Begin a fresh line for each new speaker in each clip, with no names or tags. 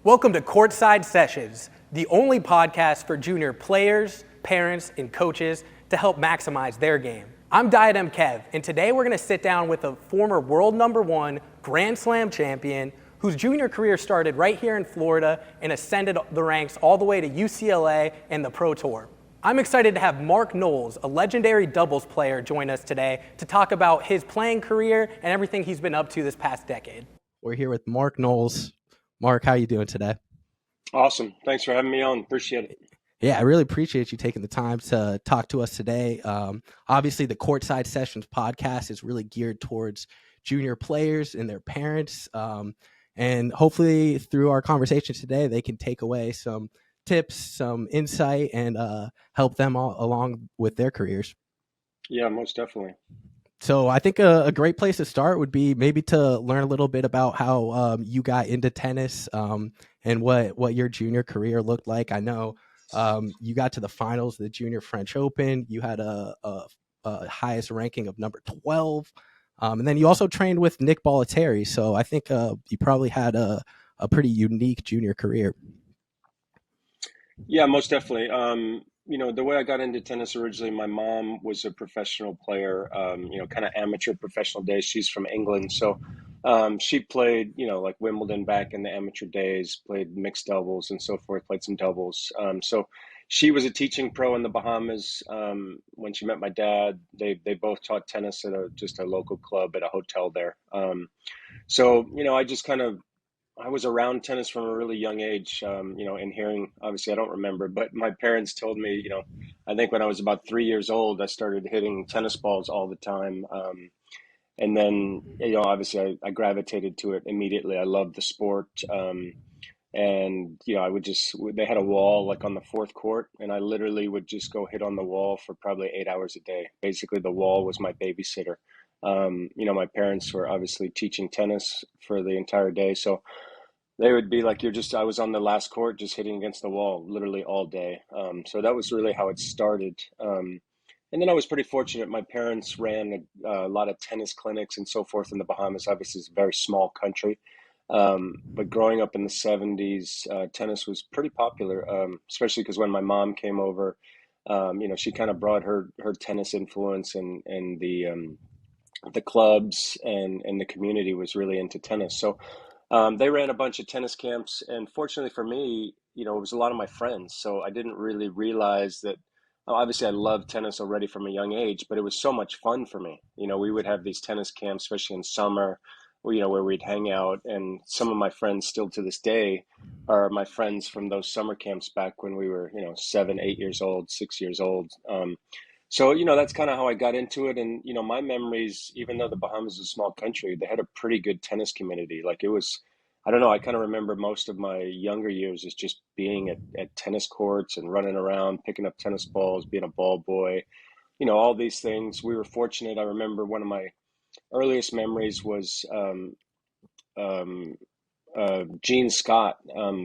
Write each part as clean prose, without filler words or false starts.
Welcome to Courtside Sessions, the only podcast for junior players, parents, and coaches to help maximize their game. I'm Diadem Kev, and today we're going to sit down with a former world #1 Grand Slam champion whose junior career started right here in Florida and ascended the ranks all the way to UCLA and the Pro Tour. I'm excited to have Mark Knowles, a legendary doubles player, join us today to talk about his playing career and everything he's been up to this past decade. We're here with Mark Knowles. Mark, how are you doing today?
Awesome. Thanks for having me on. Appreciate it.
Yeah, I really appreciate you taking the time to talk to us today. Obviously, the Courtside Sessions podcast is really geared towards junior players and their parents. And hopefully through our conversation today, they can take away some tips, some insight, and help them all along with their careers.
Yeah, most definitely.
So I think a great place to start would be maybe to learn a little bit about how you got into tennis and what your junior career looked like. I know you got to the finals of the Junior French Open. You had a highest ranking of number 12. And then you also trained with Nick Bollettieri. So I think you probably had a pretty unique junior career.
Yeah, most definitely. The way I got into tennis originally, my mom was a professional player, kind of amateur professional days. She's from England. So she played, like Wimbledon back in the amateur days, played mixed doubles and so forth, played some doubles. So she was a teaching pro in the Bahamas. When she met my dad, they both taught tennis at just a local club at a hotel there. I was around tennis from a really young age, and hearing, obviously I don't remember, but my parents told me, I think when I was about 3 years old, I started hitting tennis balls all the time. And then, obviously I gravitated to it immediately. I loved the sport. They had a wall like on the fourth court, and I literally would just go hit on the wall for probably 8 hours a day. Basically, the wall was my babysitter. My parents were obviously teaching tennis for the entire day. So they would be like, I was on the last court just hitting against the wall literally all day. So that was really how it started. And then I was pretty fortunate. My parents ran a lot of tennis clinics and so forth in the Bahamas. Obviously, it's a very small country. But growing up in the 70s, tennis was pretty popular, especially because when my mom came over, she kind of brought her tennis influence and the clubs and the community was really into tennis. So they ran a bunch of tennis camps, and fortunately for me, it was a lot of my friends. So I didn't really realize that. Obviously, I loved tennis already from a young age, but it was so much fun for me. We would have these tennis camps, especially in summer, where we'd hang out. And some of my friends still to this day are my friends from those summer camps back when we were, 7, 8 years old, 6 years old. So that's kind of how I got into it. And, my memories, even though the Bahamas is a small country, they had a pretty good tennis community. Like it was, I don't know, I kind of remember most of my younger years as just being at tennis courts and running around, picking up tennis balls, being a ball boy, all these things. We were fortunate. I remember one of my earliest memories was Gene Scott,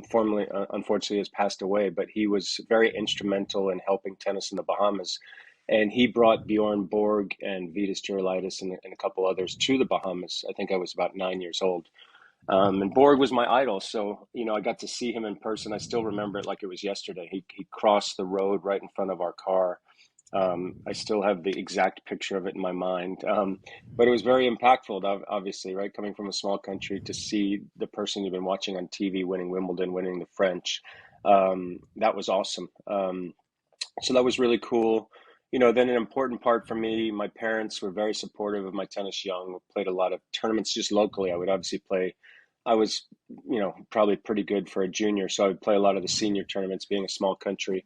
formerly, unfortunately, has passed away, but he was very instrumental in helping tennis in the Bahamas. And he brought Bjorn Borg and Vitas Gerulaitis and a couple others to the Bahamas. I think I was about 9 years old. And Borg was my idol. So, I got to see him in person. I still remember it like it was yesterday. He crossed the road right in front of our car. I still have the exact picture of it in my mind. But it was very impactful, obviously, right? Coming from a small country to see the person you've been watching on TV winning Wimbledon, winning the French. That was awesome. So that was really cool. Then an important part for me, my parents were very supportive of my tennis young. We played a lot of tournaments just locally. I would obviously play. I was, probably pretty good for a junior. So I would play a lot of the senior tournaments being a small country.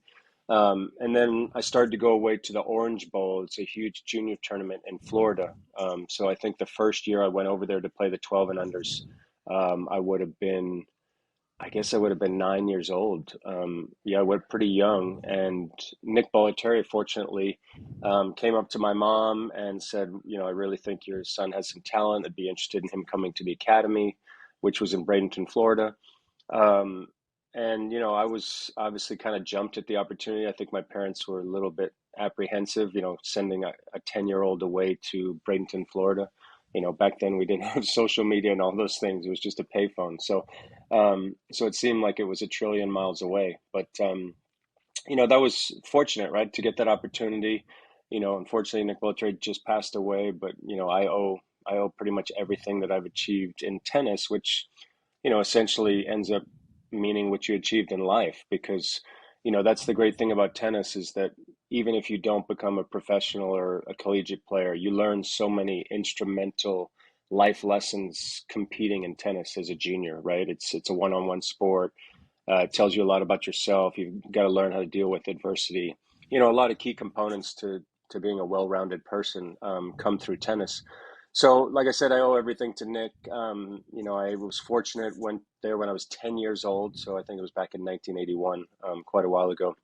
And then I started to go away to the Orange Bowl. It's a huge junior tournament in Florida. So I think the first year I went over there to play the 12 and unders, I guess I would have been 9 years old. Yeah, I went pretty young. And Nick Bollettieri, fortunately, came up to my mom and said, I really think your son has some talent. I'd be interested in him coming to the academy, which was in Bradenton, Florida. And I was obviously kind of jumped at the opportunity. I think my parents were a little bit apprehensive, sending a 10-year-old away to Bradenton, Florida. back then we didn't have social media and all those things. It was just a payphone. So it seemed like it was a trillion miles away. But that was fortunate, right, to get that opportunity. Unfortunately, Nick Bollettieri just passed away, but I owe pretty much everything that I've achieved in tennis, which essentially ends up meaning what you achieved in life. Because that's the great thing about tennis, is that even if you don't become a professional or a collegiate player, you learn so many instrumental life lessons competing in tennis as a junior, right? It's a one-on-one sport. It tells you a lot about yourself. You've got to learn how to deal with adversity. A lot of key components to being a well-rounded person come through tennis. So, like I said, I owe everything to Nick. I was fortunate, went there when I was 10 years old. So I think it was back in 1981, quite a while ago.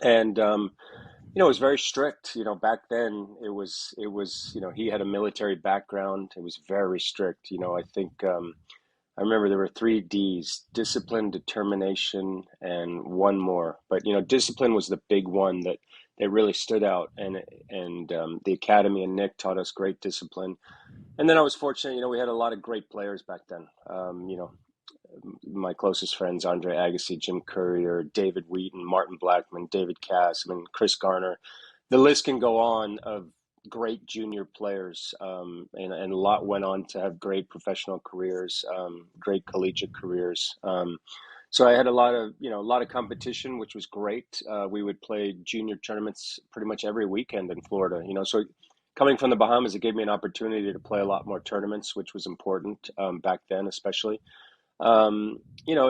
And it was very strict. Back then it was he had a military background. It was very strict. I think I remember there were three D's: discipline, determination, and one more. But discipline was the big one that really stood out, and the academy and Nick taught us great discipline. And then I was fortunate, we had a lot of great players back then. My closest friends: Andre Agassi, Jim Courier, David Wheaton, Martin Blackman, David Cass, Chris Garner. The list can go on of great junior players, and a lot went on to have great professional careers, great collegiate careers. So I had a lot of competition, which was great. We would play junior tournaments pretty much every weekend in Florida. So coming from the Bahamas, it gave me an opportunity to play a lot more tournaments, which was important back then, especially. And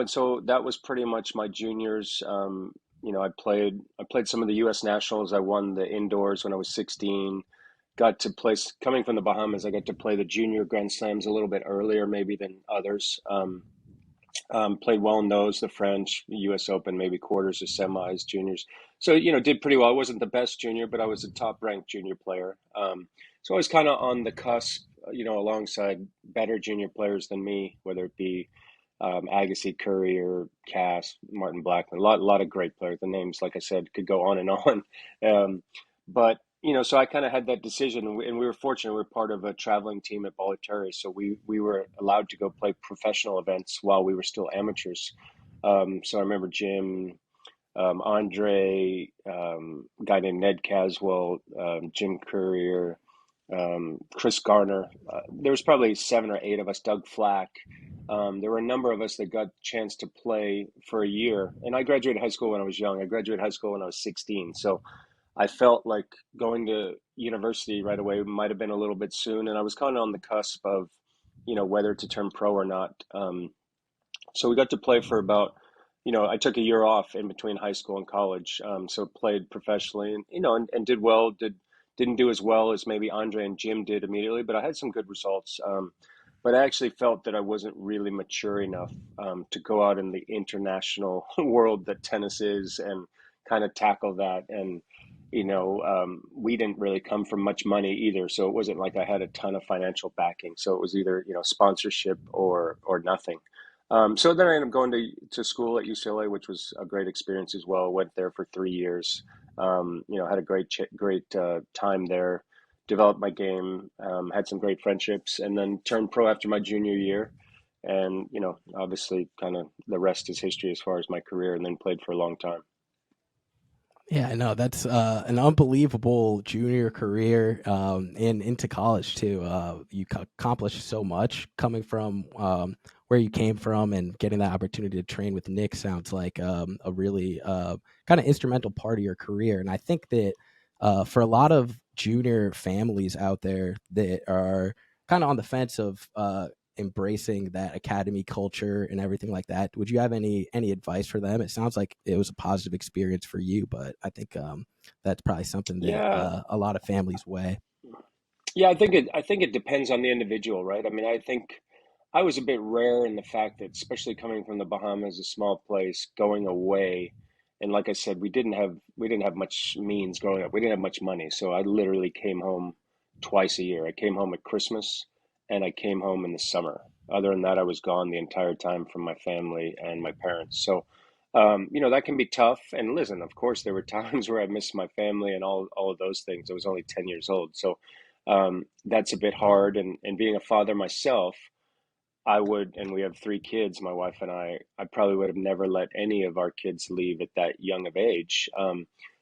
so that was pretty much my juniors. I played some of the U.S. nationals. I won the indoors when I was 16. Got to play, coming from the Bahamas, I got to play the junior Grand Slams a little bit earlier, maybe than others. Played well in those, the French, the U.S. Open, maybe quarters or semis, juniors. So, did pretty well. I wasn't the best junior, but I was a top ranked junior player. So I was kind of on the cusp, alongside better junior players than me, whether it be Agassi, Courier, Cass, Martin Blackman, a lot of great players. The names, like I said, could go on and on. But so I kind of had that decision, and we were fortunate. We were part of a traveling team at Bollettieri, so we were allowed to go play professional events while we were still amateurs. So I remember Jim, Andre, a guy named Ned Caswell, Jim Courier, Chris Garner. There was probably 7 or 8 of us. Doug Flack. There were a number of us that got a chance to play for a year. And I graduated high school when I was young. I graduated high school when I was 16. So I felt like going to university right away might have been a little bit soon. And I was kind of on the cusp of, whether to turn pro or not. So we got to play for about, I took a year off in between high school and college. So played professionally and, and did well, didn't do as well as maybe Andre and Jim did immediately, but I had some good results. But I actually felt that I wasn't really mature enough to go out in the international world that tennis is and kind of tackle that. And, we didn't really come from much money either. So it wasn't like I had a ton of financial backing. So it was either, sponsorship or nothing. So then I ended up going to school at UCLA, which was a great experience as well. Went there for 3 years. Had a great time there. Developed my game, had some great friendships, and then turned pro after my junior year. And obviously, kind of the rest is history as far as my career. And then played for a long time.
Yeah, I know that's an unbelievable junior career, and into college too. You accomplished so much coming from where you came from, and getting that opportunity to train with Nick sounds like a really kind of instrumental part of your career. And I think that for a lot of junior families out there that are kind of on the fence of embracing that academy culture and everything like that, would you have any advice for them? It sounds like it was a positive experience for you, but I think that's probably something that
Yeah,
a lot of families weigh.
yeah. I think it depends on the individual, right? I mean, I think I was a bit rare in the fact that, especially coming from the Bahamas, a small place, going away, and like I said, we didn't have much means growing up. We didn't have much money, so I literally came home twice a year. I came home at Christmas, and I came home in the summer. Other than that, I was gone the entire time from my family and my parents. So, that can be tough. And listen, of course, there were times where I missed my family and all of those things. I was only 10 years old, so. That's a bit hard. And being a father myself, I would, and we have three kids, my wife and I probably would have never let any of our kids leave at that young of age.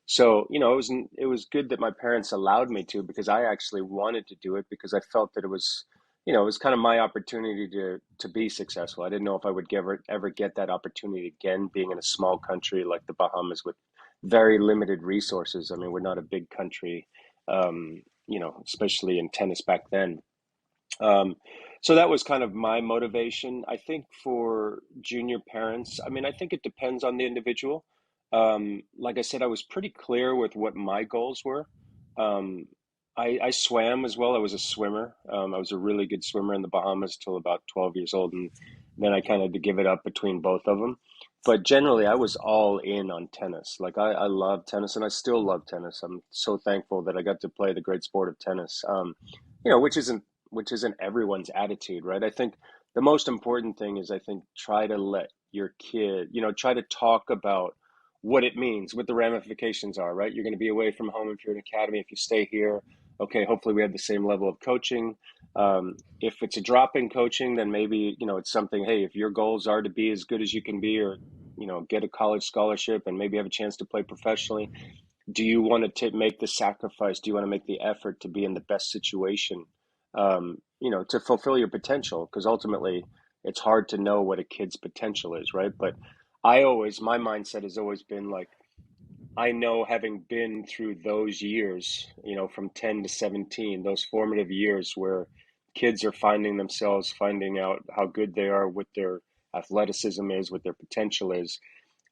So, it was good that my parents allowed me to, because I actually wanted to do it, because I felt that it was kind of my opportunity to be successful. I didn't know if I would ever get that opportunity again, being in a small country like the Bahamas with very limited resources. I mean, we're not a big country, especially in tennis back then. Um, so that was kind of my motivation. I think for junior parents, I mean, I think it depends on the individual. Like I said, I was pretty clear with what my goals were. Um, I swam as well. I was a swimmer. I was a really good swimmer in the Bahamas till about 12 years old. And then I kind of had to give it up between both of them. But generally, I was all in on tennis. Like I love tennis, and I still love tennis. I'm so thankful that I got to play the great sport of tennis. Which isn't everyone's attitude, right? I think the most important thing is, I think, try to let your kid, try to talk about what it means, what the ramifications are, right? You're going to be away from home if you're an academy. If you stay here, okay, hopefully we have the same level of coaching. If it's a drop in coaching, then maybe, it's something, hey, if your goals are to be as good as you can be, or, get a college scholarship and maybe have a chance to play professionally, do you want to make the sacrifice? Do you want to make the effort to be in the best situation, to fulfill your potential? Because ultimately, it's hard to know what a kid's potential is, right? But my mindset has always been like, I know, having been through those years, from 10 to 17, those formative years where kids are finding themselves, finding out how good they are, what their athleticism is, what their potential is,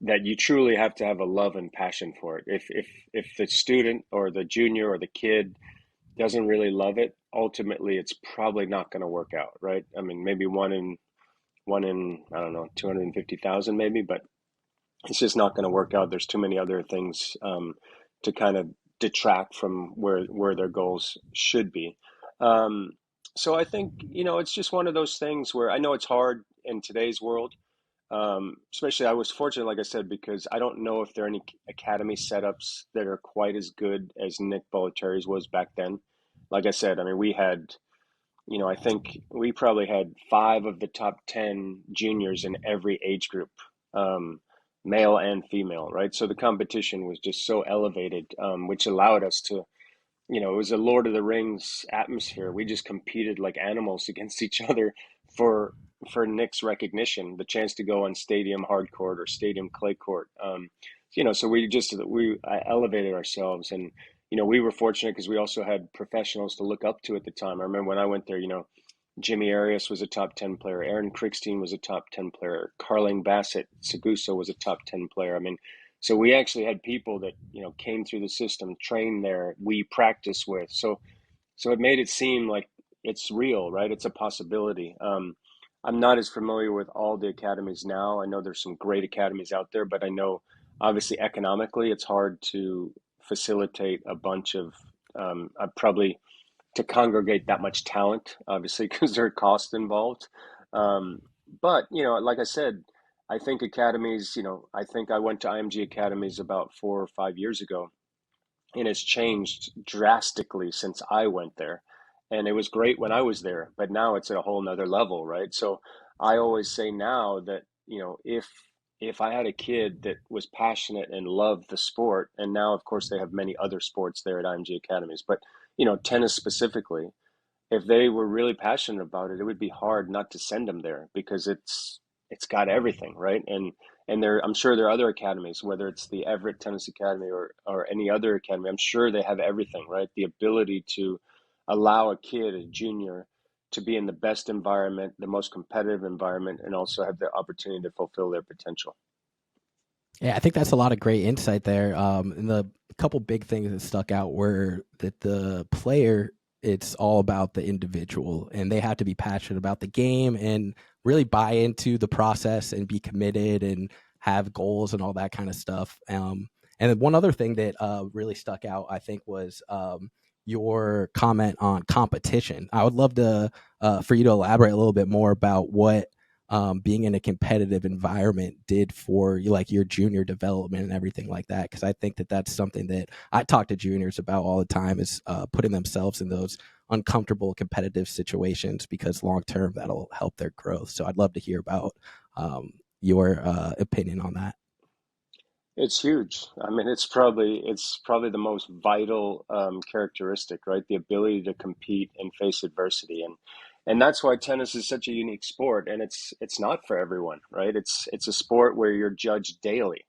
that you truly have to have a love and passion for it. If the student or the junior or the kid doesn't really love it, ultimately it's probably not going to work out, right? I mean, maybe one in I don't know, 250,000 maybe, but it's just not going to work out. There's too many other things to kind of detract from where their goals should be. Um, so I think, it's just one of those things where I know it's hard in today's world. Especially, I was fortunate, like I said, because I don't know if there are any academy setups that are quite as good as Nick Bollettieri's was back then. Like I said, I mean, we had, I think we probably had five of the top 10 juniors in every age group, um, male and female, right? So the competition was just so elevated, which allowed us to, it was a Lord of the Rings atmosphere. We just competed like animals against each other for Nick's recognition, the chance to go on stadium hard court or stadium clay court. So we elevated ourselves, and we were fortunate because we also had professionals to look up to at the time. I remember when I went there, Jimmy Arias was a top 10 player. Aaron Crickstein was a top 10 player. Carling Bassett Seguso was a top 10 player. I mean, so we actually had people that, came through the system, trained there, we practiced with. So it made it seem like it's real, right? It's a possibility. I'm not as familiar with all the academies now. I know there's some great academies out there, but I know obviously economically it's hard to facilitate a bunch of, probably to congregate that much talent, obviously, because there are costs involved. Um, but, like I said, I think academies, I think I went to IMG academies about 4 or 5 years ago, and it's changed drastically since I went there. And it was great when I was there, but now it's at a whole nother level, right? So I always say now that, if I had a kid that was passionate and loved the sport, and now of course they have many other sports there at IMG academies, but tennis specifically, if they were really passionate about it, it would be hard not to send them there, because it's got everything, right? And I'm sure there are other academies, whether it's the Everett Tennis Academy or any other academy. I'm sure they have everything, right? The ability to allow a kid, a junior, to be in the best environment, the most competitive environment, and also have the opportunity to fulfill their potential.
Yeah, I think that's a lot of great insight there. And the couple big things that stuck out were that the player, it's all about the individual, and they have to be passionate about the game and really buy into the process and be committed and have goals and all that kind of stuff. And then one other thing that really stuck out, I think, was your comment on competition. I would love to for you to elaborate a little bit more about what being in a competitive environment did for you, like your junior development and everything like that. Because I think that that's something that I talk to juniors about all the time, is putting themselves in those uncomfortable competitive situations, because long term that'll help their growth. So I'd love to hear about your opinion on that.
It's huge. I mean, it's probably the most vital characteristic, right? The ability to compete and face adversity, and that's why tennis is such a unique sport. And it's not for everyone, right? It's a sport where you're judged daily,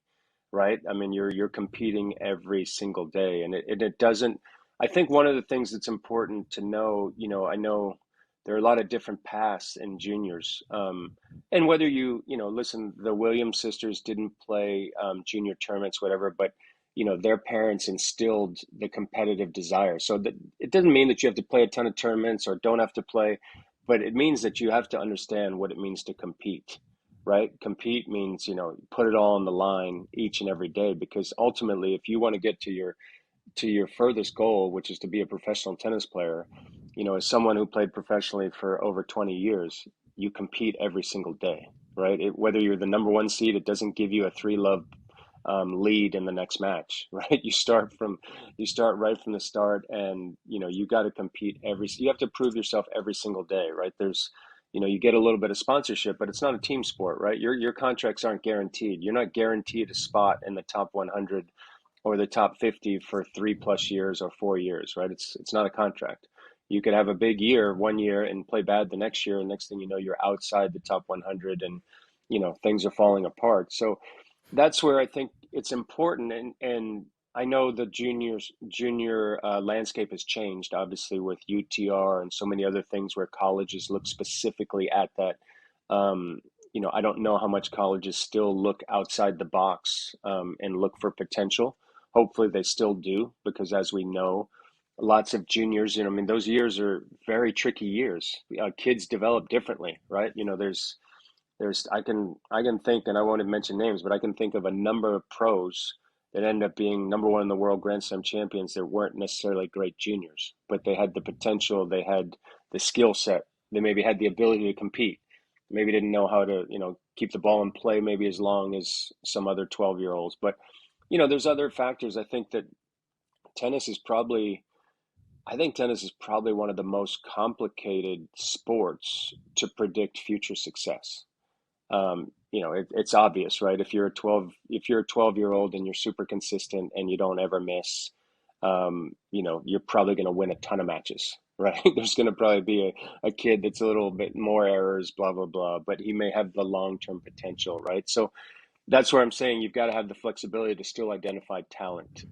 right? I mean, you're competing every single day, and it doesn't. I think one of the things that's important to know, I know there are a lot of different paths in juniors, and whether listen, the Williams sisters didn't play junior tournaments, whatever, but their parents instilled the competitive desire. So that it doesn't mean that you have to play a ton of tournaments or don't have to play, but it means that you have to understand what it means to compete, right? Compete means, put it all on the line each and every day, because ultimately, if you want to get to your furthest goal, which is to be a professional tennis player, as someone who played professionally for over 20 years, you compete every single day, right? Whether you're the number one seed, it doesn't give you a three love lead in the next match, right? You start right from the start, and you got to compete you have to prove yourself every single day, right? You get a little bit of sponsorship, but it's not a team sport, right? Your contracts aren't guaranteed. You're not guaranteed a spot in the top 100 or the top 50 for 3+ years or 4 years, right? It's not a contract. You could have a big year one year and play bad the next year, and next thing you know, you're outside the top 100, and things are falling apart. So that's where I think it's important, and I know the junior landscape has changed, obviously, with UTR and so many other things where colleges look specifically at that. I don't know how much colleges still look outside the box and look for potential. Hopefully, they still do, because as we know, lots of juniors, I mean, those years are very tricky years. Kids develop differently, right? I can think, and I won't mention names, but I can think of a number of pros that end up being number one in the world Grand Slam champions that weren't necessarily great juniors, but they had the potential, they had the skill set, they maybe had the ability to compete, maybe didn't know how to, keep the ball in play maybe as long as some other 12-year-olds. But, there's other factors. Tennis is probably, I think tennis is probably one of the most complicated sports to predict future success. It's obvious, right? If you're a 12-year-old and you're super consistent and you don't ever miss, you're probably going to win a ton of matches, right? There's going to probably be a kid that's a little bit more errors, blah, blah, blah, but he may have the long-term potential, right? So that's where I'm saying you've got to have the flexibility to still identify talent.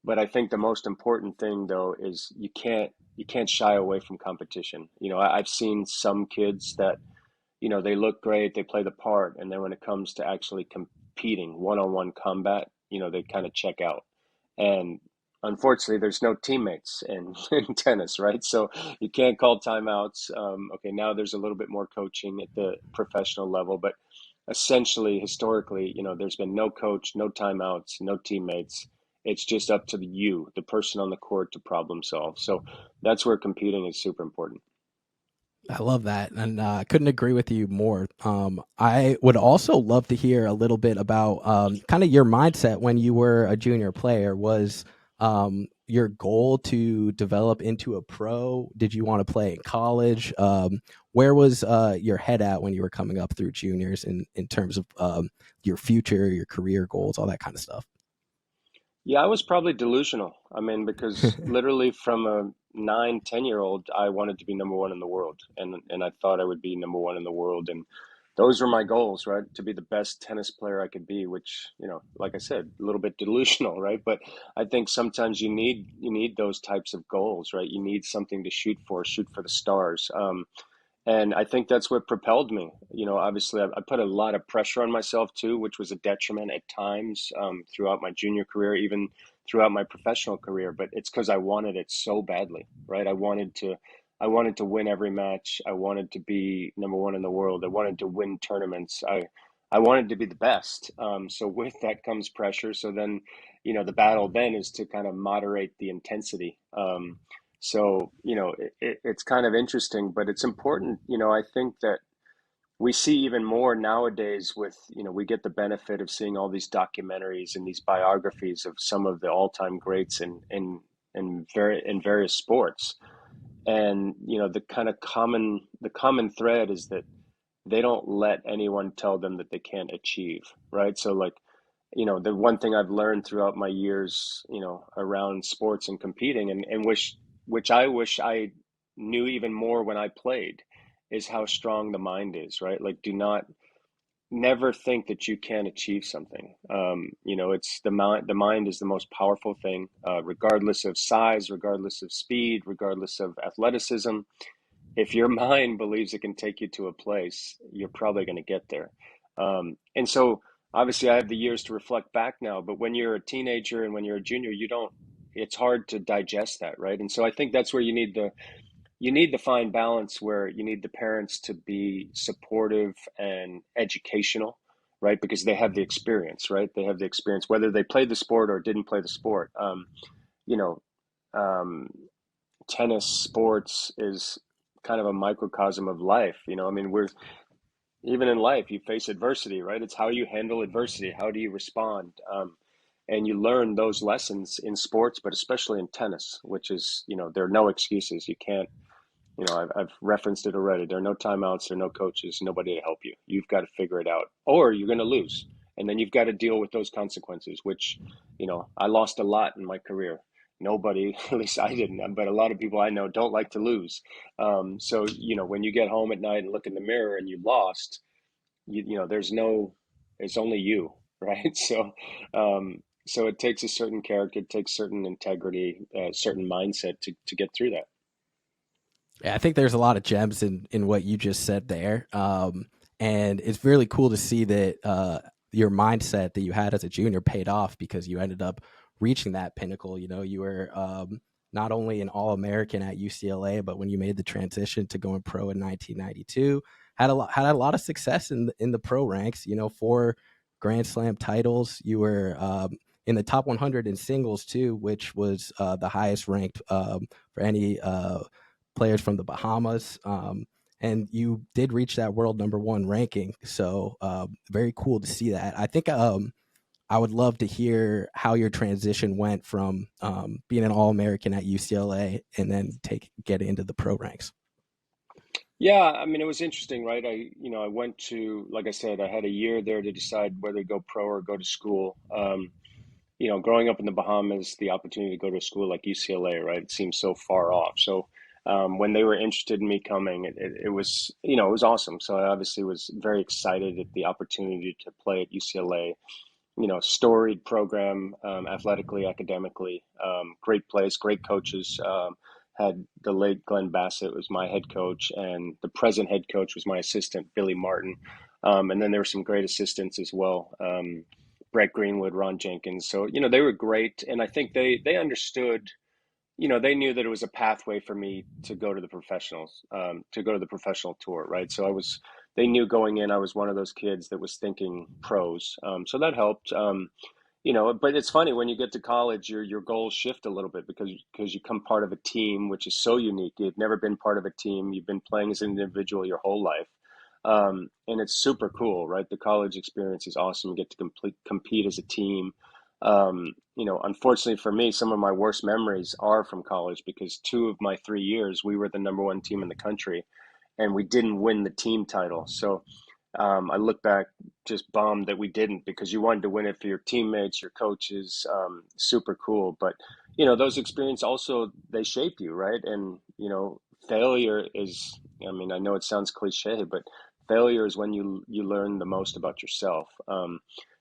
But I think the most important thing, though, is you can't shy away from competition. I've seen some kids that they look great, they play the part, and then when it comes to actually competing one-on-one combat, they kind of check out. And unfortunately, there's no teammates in tennis, right? So you can't call timeouts. Okay, now there's a little bit more coaching at the professional level, but essentially, historically, there's been no coach, no timeouts, no teammates. It's just up to the person on the court to problem solve. So that's where competing is super important.
I love that, and I couldn't agree with you more. I would also love to hear a little bit about kind of your mindset when you were a junior player. Was your goal to develop into a pro? Did you want to play in college? Where was your head at when you were coming up through juniors in terms of your future, your career goals, all that kind of stuff?
Yeah, I was probably delusional. I mean, because literally from a 9, 10-year-old, I wanted to be number one in the world, and I thought I would be number one in the world, and those were my goals, right? To be the best tennis player I could be, which, like I said, a little bit delusional, right? But I think sometimes you need those types of goals, right? You need something to shoot for the stars. And I think that's what propelled me. Obviously, I put a lot of pressure on myself too, which was a detriment at times throughout my junior career, even throughout my professional career. But it's because I wanted it so badly, right? I wanted to win every match. I wanted to be number one in the world. I wanted to win tournaments. I wanted to be the best. So with that comes pressure. So then, the battle then is to kind of moderate the intensity. So, it's kind of interesting, but it's important. I think that we see even more nowadays with, we get the benefit of seeing all these documentaries and these biographies of some of the all-time greats in various sports. And the common thread is that they don't let anyone tell them that they can't achieve, right? So like, the one thing I've learned throughout my years, around sports and competing, and which I wish I knew even more when I played, is how strong the mind is, right? Like, do not never think that you can achieve something. It's the mind. The mind is the most powerful thing, regardless of size, regardless of speed, regardless of athleticism. If your mind believes it can take you to a place, you're probably going to get there. And so, obviously, I have the years to reflect back now. But when you're a teenager and when you're a junior, you don't. It's hard to digest that, right? And so, I think that's where you need the fine balance, where you need the parents to be supportive and educational, right? Because they have the experience, right? They have the experience, whether they played the sport or didn't play the sport. You know, um, Tennis sports is kind of a microcosm of life. I mean, we're even in life, you face adversity, right? It's how you handle adversity. How do you respond? And you learn those lessons in sports, but especially in tennis, which is, there are no excuses. You can't, I've referenced it already. There are no timeouts, there are no coaches, nobody to help you. You've got to figure it out, or you're going to lose. And then you've got to deal with those consequences, which, I lost a lot in my career. Nobody, at least I didn't, but a lot of people I know don't like to lose. So, when you get home at night and look in the mirror and you lost, it's only you, right? So it takes a certain character, it takes certain integrity, certain mindset to get through that.
Yeah, I think there's a lot of gems in what you just said there. And it's really cool to see that your mindset that you had as a junior paid off, because you ended up reaching that pinnacle. You were not only an All-American at UCLA, but when you made the transition to going pro in 1992, had a lot of success in the pro ranks. 4 Grand Slam titles. You were in the top 100 in singles too, which was the highest ranked for any players from the Bahamas. And you did reach that world number 1 ranking. So very cool to see that. I think I would love to hear how your transition went from being an All-American at UCLA and then get into the pro ranks.
Yeah, I mean, it was interesting, right? I went to, like I said, I had a year there to decide whether to go pro or go to school. Growing up in the Bahamas, the opportunity to go to a school like UCLA, right? It seems so far off. So when they were interested in me coming, it was, it was awesome. So I obviously was very excited at the opportunity to play at UCLA. Storied program, athletically, academically, great place, great coaches. Had the late Glenn Bassett was my head coach, and the present head coach was my assistant, Billy Martin. And then there were some great assistants as well, Brett Greenwood, Ron Jenkins. So, they were great. And I think they understood, they knew that it was a pathway for me to go to the professionals, to go to the professional tour, right? They knew going in, I was one of those kids that was thinking pros. So that helped. But it's funny when you get to college, your goals shift a little bit because you become part of a team, which is so unique. You've never been part of a team. You've been playing as an individual your whole life. And it's super cool, right? The college experience is awesome. You get to compete as a team. Unfortunately for me, some of my worst memories are from college, because 2 of my 3 years, we were the number 1 team in the country, and we didn't win the team title. So I look back just bummed that we didn't, because you wanted to win it for your teammates, your coaches. Super cool. But, those experiences also, they shape you, right? And, failure is, I mean, I know it sounds cliche, but failure is when you learn the most about yourself.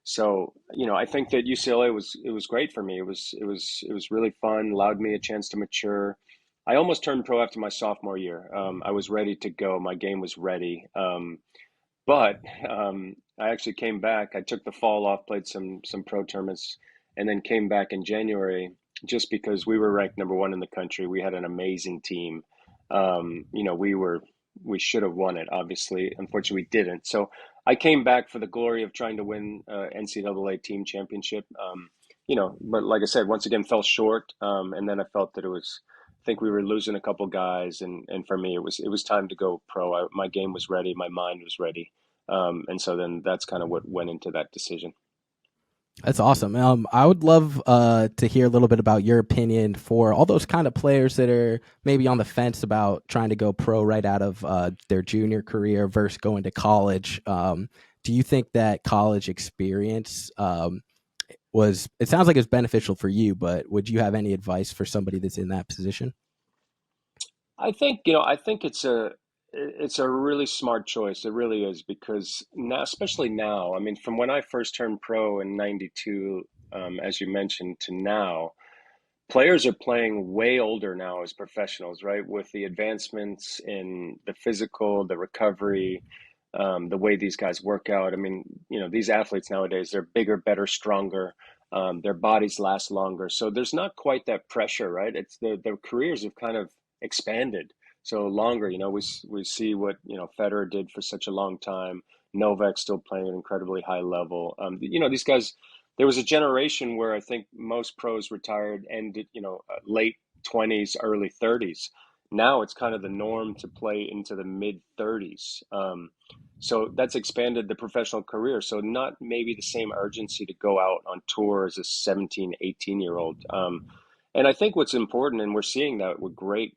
So, I think that UCLA it was great for me. It was really fun, allowed me a chance to mature. I almost turned pro after my sophomore year. I was ready to go. My game was ready. But I actually came back. I took the fall off, played some pro tournaments, and then came back in January, just because we were ranked number 1 in the country. We had an amazing team. We should have won it, obviously. Unfortunately, we didn't. So I came back for the glory of trying to win NCAA team championship. But like I said, once again, fell short. And then I felt that I think we were losing a couple guys, and for me, it was time to go pro. My game was ready, my mind was ready, and so then that's kind of what went into that decision.
That's awesome. I would love to hear a little bit about your opinion for all those kind of players that are maybe on the fence about trying to go pro right out of their junior career versus going to college. Do you think that college experience was? It sounds like it's beneficial for you, but would you have any advice for somebody that's in that position?
I think it's a really smart choice. It really is because now, especially now, I mean, from when I first turned pro in '92, as you mentioned, to now, players are playing way older now as professionals, right? With the advancements in the physical, the recovery, the way these guys work out. I mean, these athletes nowadays, they're bigger, better, stronger. Their bodies last longer. So there's not quite that pressure, right? It's their careers have kind of expanded. So longer, we see what, Federer did for such a long time. Novak still playing at an incredibly high level. These guys, there was a generation where I think most pros retired ended, late 20s, early 30s. Now it's kind of the norm to play into the mid 30s. So that's expanded the professional career. So not maybe the same urgency to go out on tour as a 17, 18-year old. And I think what's important, and we're seeing that with great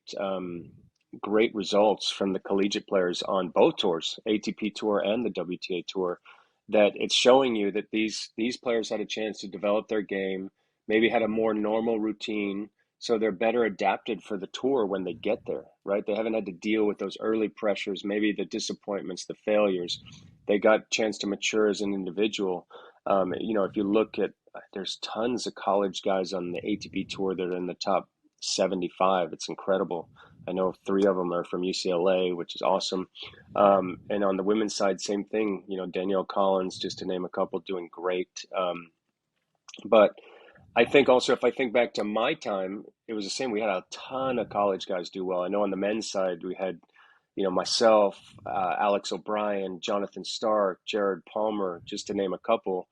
results from the collegiate players on both tours, ATP Tour and the WTA Tour, that it's showing you that these players had a chance to develop their game, maybe had a more normal routine, so they're better adapted for the tour when they get there, right? They haven't had to deal with those early pressures, maybe the disappointments, the failures. They got a chance to mature as an individual. If you look at, there's tons of college guys on the ATP tour that are in the top 75. It's incredible. I know three of them are from UCLA, which is awesome. And on the women's side, same thing. Danielle Collins, just to name a couple, doing great. But I think also, if I think back to my time, it was the same. We had a ton of college guys do well. I know on the men's side, we had, myself, Alex O'Brien, Jonathan Stark, Jared Palmer, just to name a couple.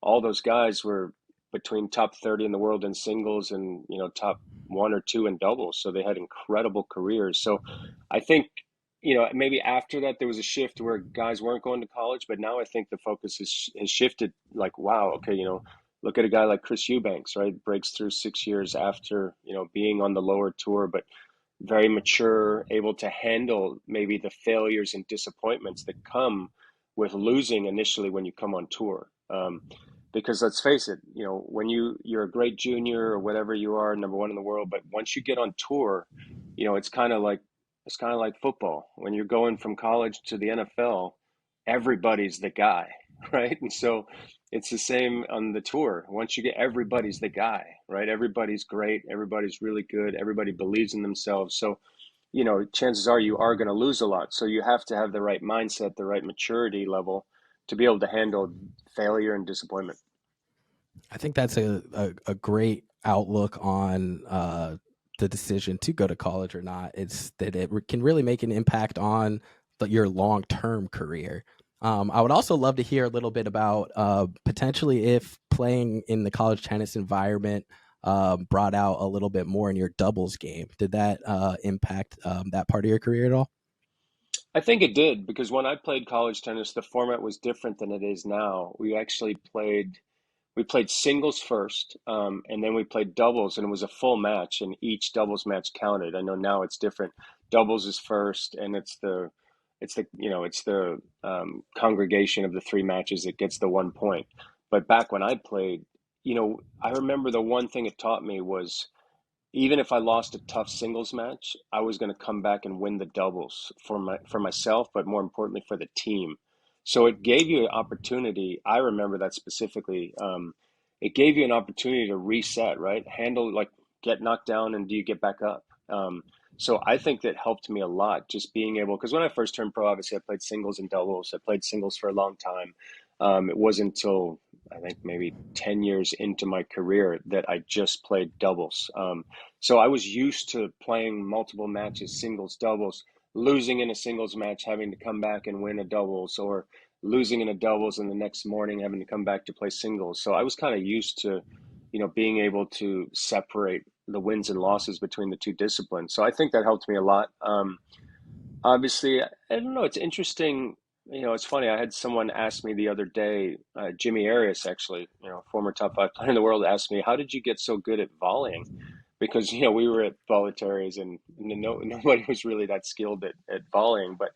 All those guys were between top 30 in the world in singles and, top one or two in doubles. So they had incredible careers. So I think, maybe after that, there was a shift where guys weren't going to college, but now I think the focus has shifted like, wow, okay, look at a guy like Chris Eubanks, right? Breaks through 6 years after, being on the lower tour, but very mature, able to handle maybe the failures and disappointments that come with losing initially when you come on tour. Because let's face it, when you're a great junior or whatever you are, number one in the world, but once you get on tour, it's kind of like football. When you're going from college to the NFL, everybody's the guy, right? And so it's the same on the tour. Once you get, everybody's the guy, right? Everybody's great. Everybody's really good. Everybody believes in themselves. So, chances are you are going to lose a lot. So you have to have the right mindset, the right maturity level to be able to handle failure and disappointment.
I think that's a great outlook on the decision to go to college or not. It's that can really make an impact on your long term career. I would also love to hear a little bit about potentially if playing in the college tennis environment brought out a little bit more in your doubles game. Did that impact that part of your career at all?
I think it did because when I played college tennis, the format was different than it is now. We played singles first, and then we played doubles, and it was a full match, and each doubles match counted. I know now it's different. Doubles is first, and it's the congregation of the three matches that gets the 1 point. But back when I played, I remember the one thing it taught me was even if I lost a tough singles match, I was going to come back and win the doubles for myself, but more importantly for the team. So it gave you an opportunity. I remember that specifically. It gave you an opportunity to reset, right? Handle like get knocked down and do you get back up? So I think that helped me a lot, just being able, because when I first turned pro, obviously I played singles and doubles. I played singles for a long time. It wasn't until I think maybe 10 years into my career that I just played doubles. So I was used to playing multiple matches, singles, doubles, losing in a singles match, having to come back and win a doubles, or losing in a doubles and the next morning having to come back to play singles. So I was kind of used to, being able to separate the wins and losses between the two disciplines. So I think that helped me a lot. Obviously, I don't know. It's interesting. It's funny. I had someone ask me the other day, Jimmy Arias, actually, former top five player in the world, asked me, "How did you get so good at volleying?" Because we were at Bollettieri's and nobody was really that skilled at volleying. But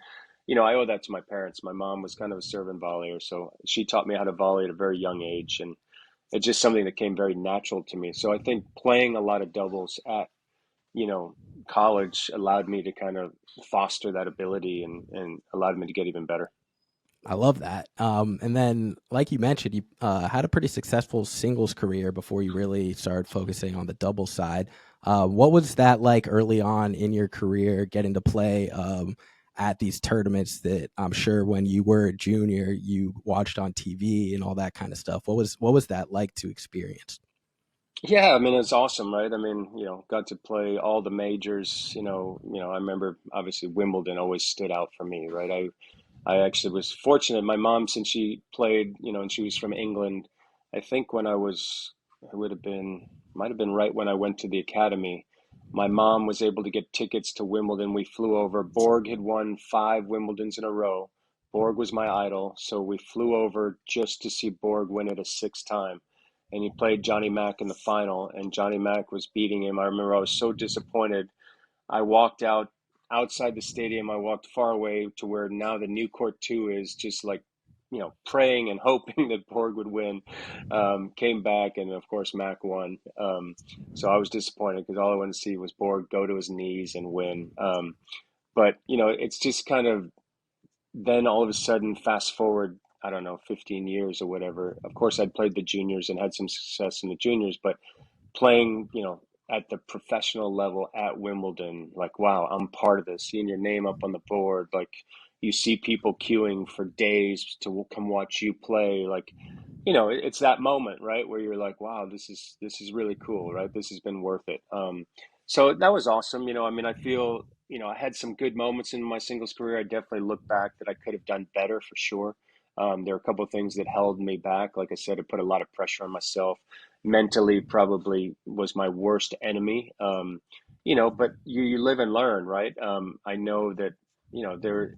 I owe that to my parents. My mom was kind of a servant volleyer, so she taught me how to volley at a very young age, and it's just something that came very natural to me. So I think playing a lot of doubles at you know college allowed me to kind of foster that ability and allowed me to get even better.
I love that. And then, like you mentioned, you had a pretty successful singles career before you really started focusing on the double side. What was that like early on in your career, getting to play at these tournaments that I'm sure when you were a junior you watched on TV and all that kind of stuff? What was that like to experience?
Yeah, I mean it's awesome, right? I mean, got to play all the majors. I remember obviously Wimbledon always stood out for me, right? I actually was fortunate. My mom, since she played, and she was from England, I think when it might have been right when I went to the academy. My mom was able to get tickets to Wimbledon. We flew over. Borg had won 5 Wimbledons in a row. Borg was my idol, so we flew over just to see Borg win it a sixth time. And he played Johnny Mack in the final, and Johnny Mack was beating him. I remember I was so disappointed. I walked outside the stadium. I walked far away to where now the new court two is, just like, praying and hoping that Borg would win. Came back, and of course Mac won. So I was disappointed because all I wanted to see was Borg go to his knees and win. But it's just kind of then all of a sudden, fast forward, I don't know, 15 years or whatever. Of course, I'd played the juniors and had some success in the juniors, but playing, at the professional level at Wimbledon, like, wow, I'm part of this. Seeing your name up on the board, like you see people queuing for days to come watch you play, like, it's that moment, right, where you're like, wow, this is really cool, right? This has been worth it. So that was awesome. I mean, I feel, I had some good moments in my singles career. I definitely look back that I could have done better for sure. There are a couple of things that held me back. Like I said, it put a lot of pressure on myself. Mentally, probably was my worst enemy. But you live and learn, right? I know that,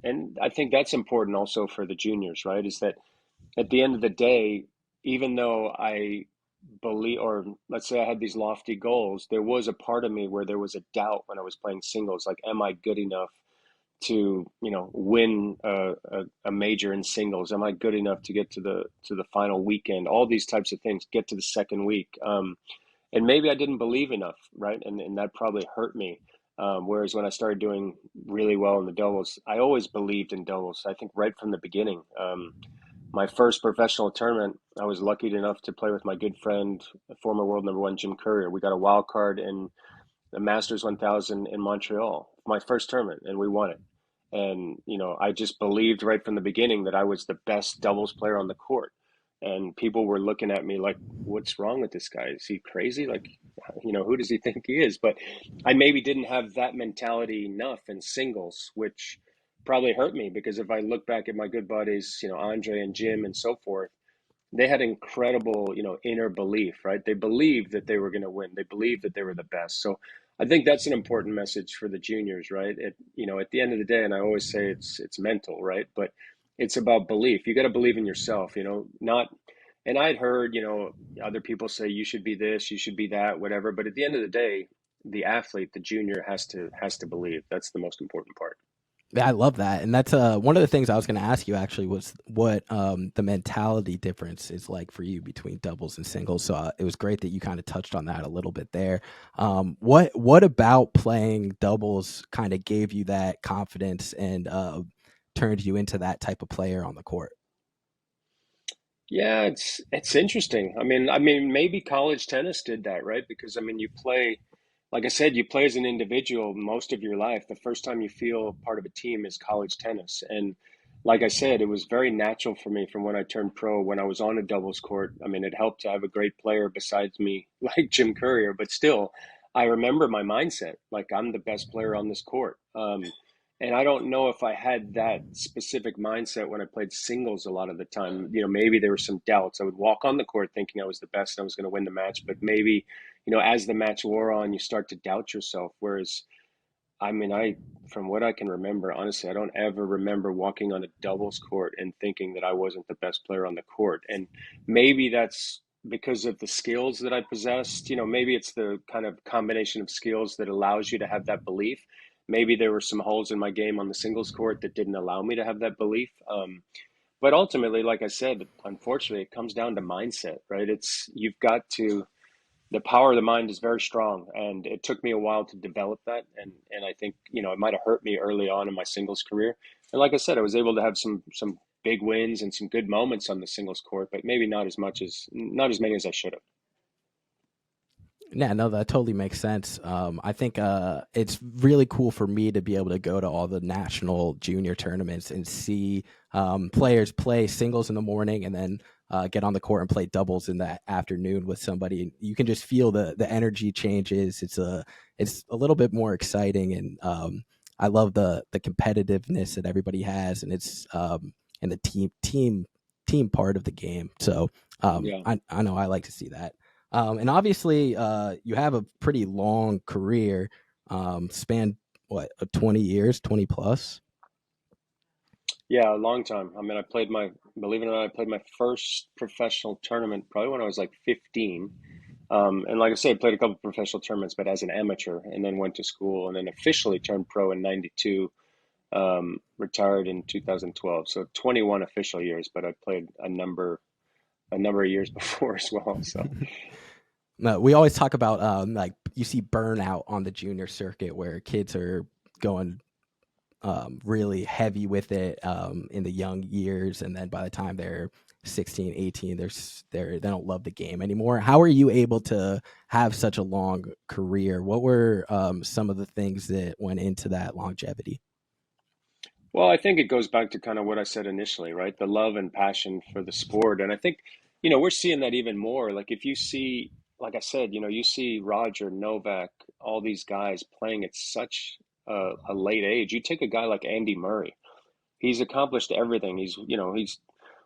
and I think that's important also for the juniors, right? Is that at the end of the day, even though I believe, or let's say I had these lofty goals, there was a part of me where there was a doubt when I was playing singles, like, am I good enough to, win a major in singles? Am I good enough to get to the final weekend? All these types of things, get to the second week. And maybe I didn't believe enough, right? And that probably hurt me. Whereas when I started doing really well in the doubles, I always believed in doubles. I think right from the beginning. My first professional tournament, I was lucky enough to play with my good friend, former world number one, Jim Courier. We got a wild card in the Masters 1000 in Montreal, my first tournament, and we won it. And, I just believed right from the beginning that I was the best doubles player on the court. And people were looking at me like, what's wrong with this guy? Is he crazy? Like, who does he think he is? But I maybe didn't have that mentality enough in singles, which probably hurt me because if I look back at my good buddies, Andre and Jim and so forth, they had incredible, inner belief, right? They believed that they were going to win. They believed that they were the best. So I think that's an important message for the juniors, right? At the end of the day, and I always say it's mental, right? But it's about belief. You got to believe in yourself, not. And I'd heard, other people say you should be this, you should be that, whatever. But at the end of the day, the athlete, the junior, has to believe. That's the most important part.
Yeah, I love that, and that's one of the things I was going to ask you actually was what the mentality difference is like for you between doubles and singles. So it was great that you kind of touched on that a little bit there. What about playing doubles kind of gave you that confidence and turned you into that type of player on the court?
Yeah, it's interesting. I mean, maybe college tennis did that, right? Because I mean, you play, like I said, you play as an individual most of your life. The first time you feel part of a team is college tennis, and like I said, it was very natural for me from when I turned pro. When I was on a doubles court, I mean, it helped to have a great player besides me, like Jim Courier. But still, I remember my mindset, like I'm the best player on this court. And I don't know if I had that specific mindset when I played singles a lot of the time. Maybe there were some doubts. I would walk on the court thinking I was the best and I was going to win the match. But maybe, as the match wore on, you start to doubt yourself. Whereas I mean, from what I can remember, honestly, I don't ever remember walking on a doubles court and thinking that I wasn't the best player on the court. And maybe that's because of the skills that I possessed. Maybe it's the kind of combination of skills that allows you to have that belief. Maybe there were some holes in my game on the singles court that didn't allow me to have that belief. But ultimately, like I said, unfortunately, it comes down to mindset, right? You've got to the power of the mind is very strong, and it took me a while to develop that, and I think it might have hurt me early on in my singles career. And like I said, I was able to have some big wins and some good moments on the singles court, but maybe not as many as I should have.
Yeah, no, that totally makes sense. I think it's really cool for me to be able to go to all the national junior tournaments and see players play singles in the morning and then get on the court and play doubles in the afternoon with somebody. You can just feel the energy changes. It's a little bit more exciting, and I love the competitiveness that everybody has, and it's and the team part of the game. So
Yeah.
I know I like to see that. And obviously, you have a pretty long career, spanned what, 20 years, 20 plus.
Yeah, a long time. I mean, believe it or not, I played my first professional tournament probably when I was like 15. And like I said, I played a couple of professional tournaments, but as an amateur, and then went to school, and then officially turned pro in '92. Retired in 2012. So 21 official years, but I played a number of years before as well. So
No, we always talk about like you see burnout on the junior circuit where kids are going really heavy with it in the young years, and then by the time they're 16, 18, they don't love the game anymore. How are you able to have such a long career? What were some of the things that went into that longevity?
well, I think it goes back to kind of what I said initially, right? The love and passion for the sport. And I think, we're seeing that even more. Like if you see, like I said, you see Roger, Novak, all these guys playing at such a late age. You take a guy like Andy Murray. He's accomplished everything. He's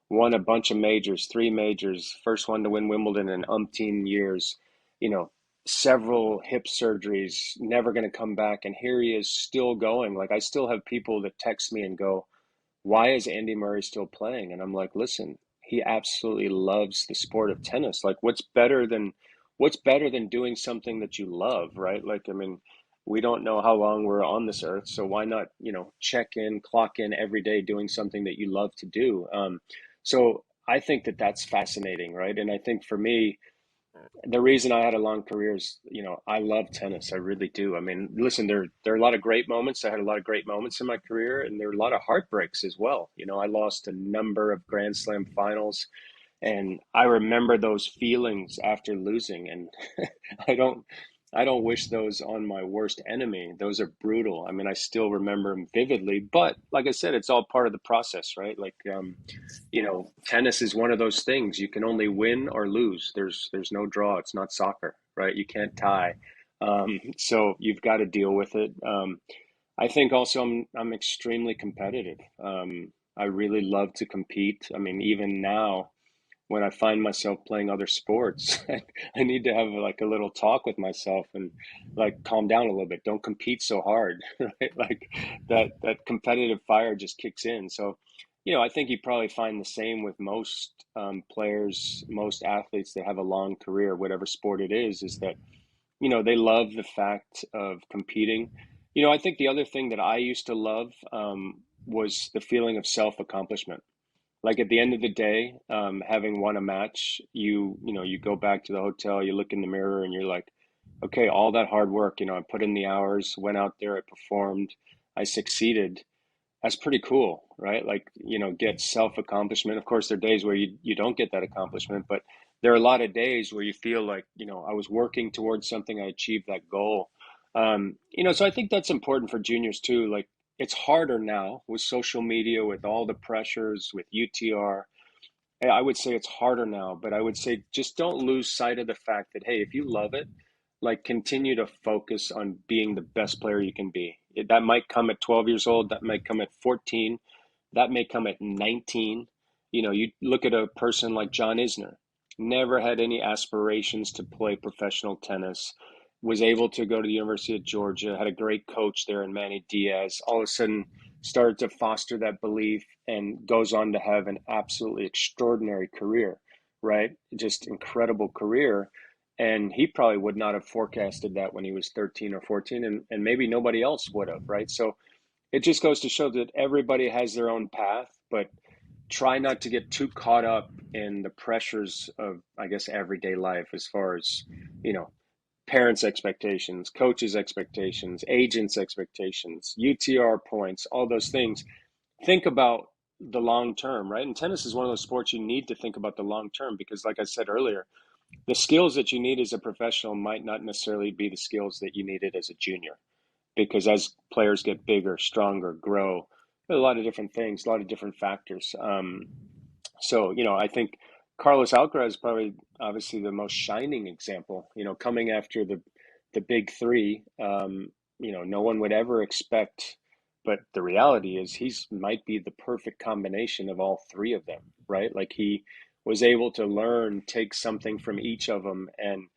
won a bunch of majors, three majors, first one to win Wimbledon in umpteen years, you know, several hip surgeries, never going to come back. And here he is still going. Like, I still have people that text me and go, why is Andy Murray still playing? And I'm like, listen, he absolutely loves the sport of tennis. Like, what's better than doing something that you love, right? Like, I mean, we don't know how long we're on this earth, so why not, check in, clock in every day doing something that you love to do? So I think that that's fascinating, right? And I think for me, the reason I had a long career is, I love tennis. I really do. I mean, listen, there are a lot of great moments. I had a lot of great moments in my career, and there are a lot of heartbreaks as well. I lost a number of Grand Slam finals, and I remember those feelings after losing. And I don't, I don't wish those on my worst enemy. Those are brutal. I mean, I still remember them vividly. But like I said, it's all part of the process, right? Like, tennis is one of those things. You can only win or lose. There's no draw. It's not soccer, right? You can't tie. So you've got to deal with it. I think also I'm extremely competitive. I really love to compete. I mean, even now, when I find myself playing other sports, I need to have like a little talk with myself and like calm down a little bit. Don't compete so hard, right? Like that competitive fire just kicks in. So, I think you probably find the same with most players, most athletes that have a long career, whatever sport it is that, they love the fact of competing. I think the other thing that I used to love was the feeling of self-accomplishment. Like at the end of the day, having won a match, you go back to the hotel, you look in the mirror, and you're like, okay, all that hard work, I put in the hours, went out there, I performed, I succeeded. That's pretty cool, right? Like, get self-accomplishment. Of course, there are days where you don't get that accomplishment, but there are a lot of days where you feel like, I was working towards something, I achieved that goal. So I think that's important for juniors too. Like, it's harder now with social media, with all the pressures, with UTR. I would say it's harder now, but I would say just don't lose sight of the fact that, hey, if you love it, like continue to focus on being the best player you can be. That might come at 12 years old, that might come at 14, that may come at 19. You look at a person like John Isner, never had any aspirations to play professional tennis, was able to go to the University of Georgia, had a great coach there in Manny Diaz, all of a sudden started to foster that belief and goes on to have an absolutely extraordinary career, right? Just incredible career. And he probably would not have forecasted that when he was 13 or 14, and maybe nobody else would have, right? So it just goes to show that everybody has their own path, but try not to get too caught up in the pressures of, I guess, everyday life as far as, you know, parents' expectations, coaches' expectations, agents' expectations, UTR points, all those things. Think about the long term, right? And tennis is one of those sports you need to think about the long term because, like I said earlier, the skills that you need as a professional might not necessarily be the skills that you needed as a junior because as players get bigger, stronger, grow, a lot of different things, a lot of different factors. So, I think Carlos Alcaraz is probably obviously the most shining example, coming after the big three. No one would ever expect, but the reality is he's might be the perfect combination of all three of them, right? Like he was able to learn, take something from each of them and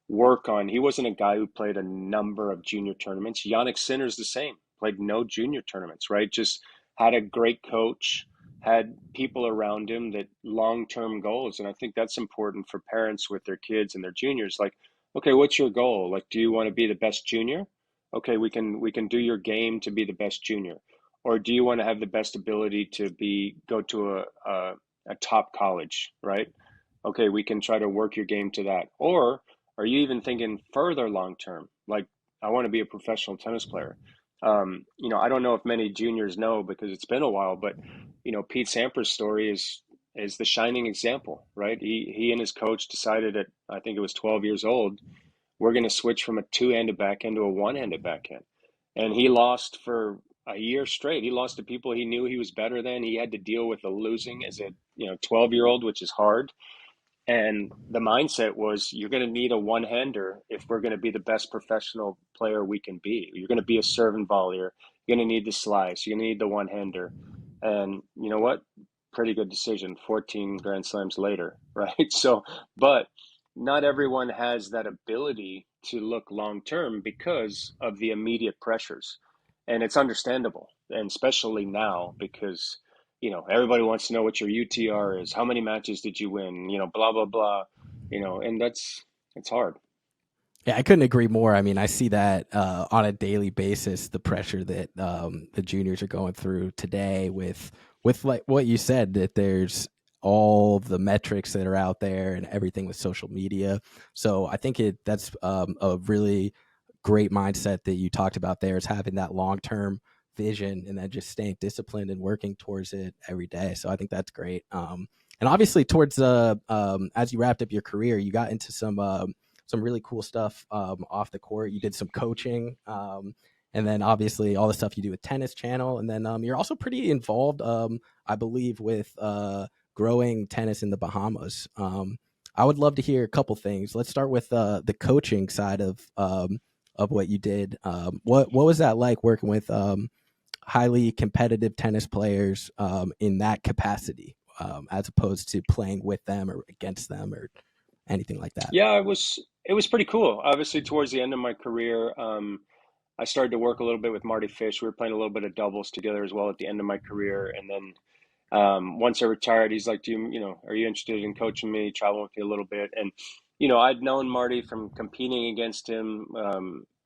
work on. He wasn't a guy who played a number of junior tournaments. Yannick Sinner's the same, played no junior tournaments, right? Just had a great coach, had people around him that long-term goals. And I think that's important for parents with their kids and their juniors. Like, okay, what's your goal? Like, do you want to be the best junior? Okay, we can do your game to be the best junior. Or do you want to have the best ability to go to a top college, right? Okay, we can try to work your game to that. Or are you even thinking further long term? Like, I want to be a professional tennis player. I don't know if many juniors know because it's been a while, but Pete Sampras' story is the shining example, right? He and his coach decided at I think it was 12 years old, we're going to switch from a two-handed backhand to a one-handed backhand, and he lost for a year straight. He lost to people he knew he was better than. He had to deal with the losing as a 12-year-old, which is hard. And the mindset was, you're going to need a one-hander if we're going to be the best professional player we can be. You're going to be a serve and volleyer. You're going to need the slice. You're going to need the one-hander. And you know what? Pretty good decision. 14 Grand Slams later, right? So, but not everyone has that ability to look long-term because of the immediate pressures. And it's understandable, and especially now because everybody wants to know what your UTR is. How many matches did you win? Blah, blah, blah, and it's hard.
Yeah, I couldn't agree more. I mean, I see that on a daily basis, the pressure that the juniors are going through today with like what you said, that there's all the metrics that are out there and everything with social media. So I think that's a really great mindset that you talked about there, is having that long-term vision and then just staying disciplined and working towards it every day. So I think that's great. And obviously towards as you wrapped up your career, you got into some really cool stuff off the court. You did some coaching, and then obviously all the stuff you do with Tennis Channel. And then you're also pretty involved, I believe, with growing tennis in the Bahamas. I would love to hear a couple things. Let's start with the coaching side of what you did. What was that like working with highly competitive tennis players in that capacity, as opposed to playing with them or against them or anything like that?
Yeah, it was pretty cool. Obviously, towards the end of my career, I started to work a little bit with Marty Fish. We were playing a little bit of doubles together as well at the end of my career. And then once I retired, he's like, are you interested in coaching me, traveling with me a little bit? And, I'd known Marty from competing against him,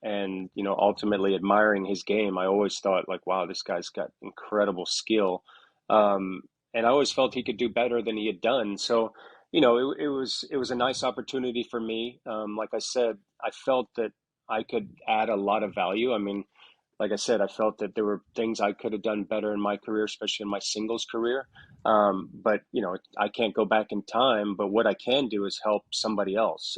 and, ultimately admiring his game. I always thought like, wow, this guy's got incredible skill. Um, and I always felt he could do better than he had done. So, it was a nice opportunity for me. Like I said, I felt that I could add a lot of value. I mean, like I said, I felt that there were things I could have done better in my career, especially in my singles career. But I can't go back in time. But what I can do is help somebody else.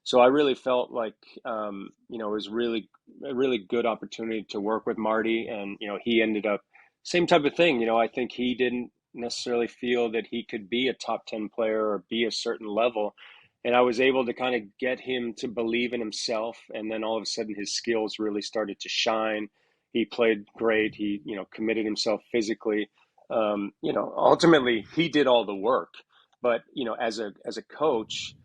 So I really felt like it was really a really good opportunity to work with Marty, and he ended up same type of thing. I think he didn't necessarily feel that he could be a top 10 player or be a certain level. And I was able to kind of get him to believe in himself. And then all of a sudden his skills really started to shine. He played great. He, committed himself physically. Ultimately he did all the work. But, as a coach,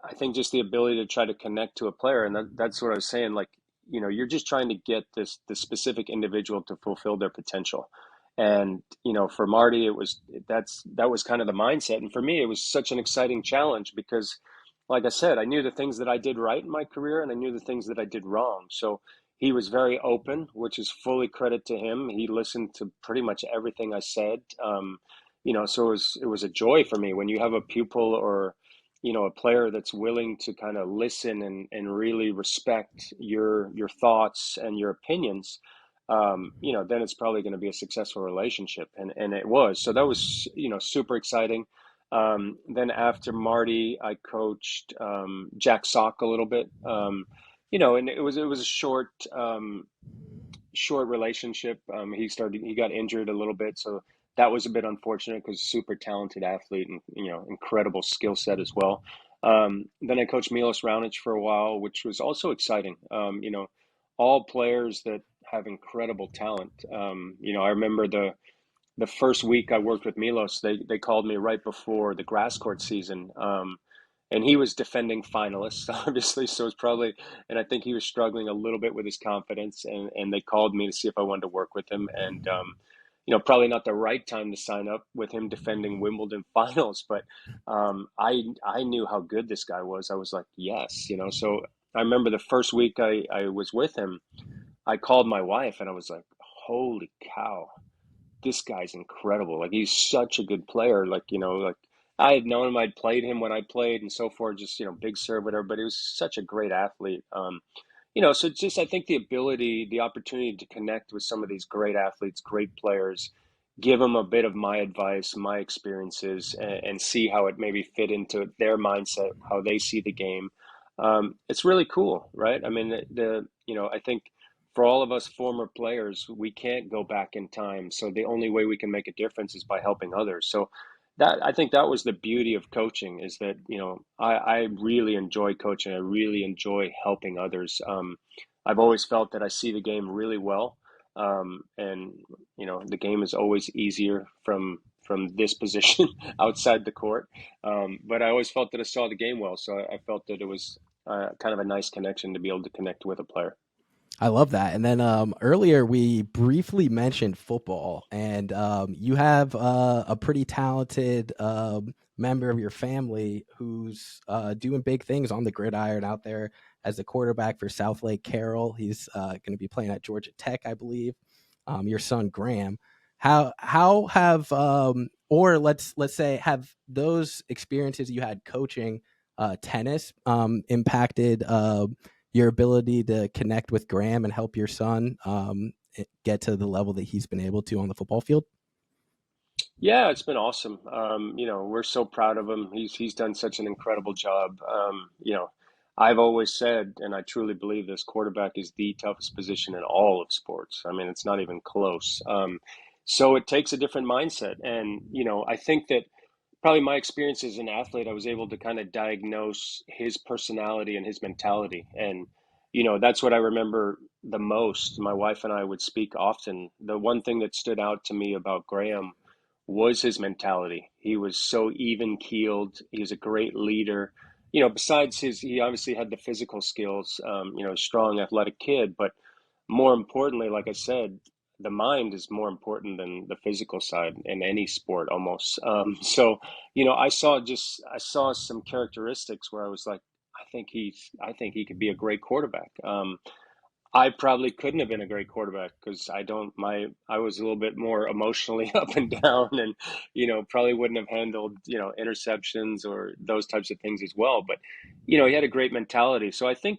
I think just the ability to try to connect to a player, and that's what I was saying. Like, you're just trying to get the specific individual to fulfill their potential. And for Marty, that was kind of the mindset. And for me, it was such an exciting challenge because, like I said, I knew the things that I did right in my career, and I knew the things that I did wrong. So he was very open, which is fully credit to him. He listened to pretty much everything I said. So it was a joy for me when you have a pupil or a player that's willing to kind of listen and really respect your thoughts and your opinions. Then it's probably going to be a successful relationship, and it was. So that was super exciting. Then after Marty, I coached Jack Sock a little bit. And it was a short relationship. He got injured a little bit, so that was a bit unfortunate because super talented athlete and incredible skill set as well. Then I coached Milos Raonic for a while, which was also exciting. All players that have incredible talent. I remember the first week I worked with Milos, they called me right before the grass court season. And he was defending finalist, obviously, so it's probably, and I think he was struggling a little bit with his confidence, and they called me to see if I wanted to work with him, and probably not the right time to sign up with him defending Wimbledon finals, but I knew how good this guy was. I was like, yes, So I remember the first week I was with him, I called my wife, and I was like, holy cow, this guy's incredible. Like, he's such a good player. Like, like I had known him, I'd played him when I played and so forth, just, big serve, whatever, but he was such a great athlete. So it's just, I think the opportunity to connect with some of these great athletes, great players, give them a bit of my advice, my experiences, and see how it maybe fit into their mindset, how they see the game. It's really cool, right? I mean, I think for all of us former players, we can't go back in time. So the only way we can make a difference is by helping others. So I think that was the beauty of coaching, is that, I really enjoy coaching. I really enjoy helping others. I've always felt that I see the game really well. And the game is always easier from this position outside the court. But I always felt that I saw the game well. So I felt that it was kind of a nice connection to be able to connect with a player.
I love that. And then earlier we briefly mentioned football, and you have a pretty talented member of your family who's doing big things on the gridiron out there as the quarterback for South Lake Carroll. He's going to be playing at Georgia Tech, I believe. Your son Graham. How have or let's say, have those experiences you had coaching tennis impacted your ability to connect with Graham and help your son get to the level that he's been able to on the football field?
Yeah, it's been awesome. We're so proud of him. He's done such an incredible job. I've always said, and I truly believe this, quarterback is the toughest position in all of sports. I mean, it's not even close. So it takes a different mindset. And, I think that probably my experience as an athlete, I was able to kind of diagnose his personality and his mentality. And, that's what I remember the most. My wife and I would speak often. The one thing that stood out to me about Graham was his mentality. He was so even keeled. He was a great leader. Besides he obviously had the physical skills, strong, athletic kid, but more importantly, like I said, the mind is more important than the physical side in any sport almost. So, I saw some characteristics where I was like, I think he could be a great quarterback. I probably couldn't have been a great quarterback because I was a little bit more emotionally up and down, and probably wouldn't have handled interceptions or those types of things as well. But he had a great mentality, so I think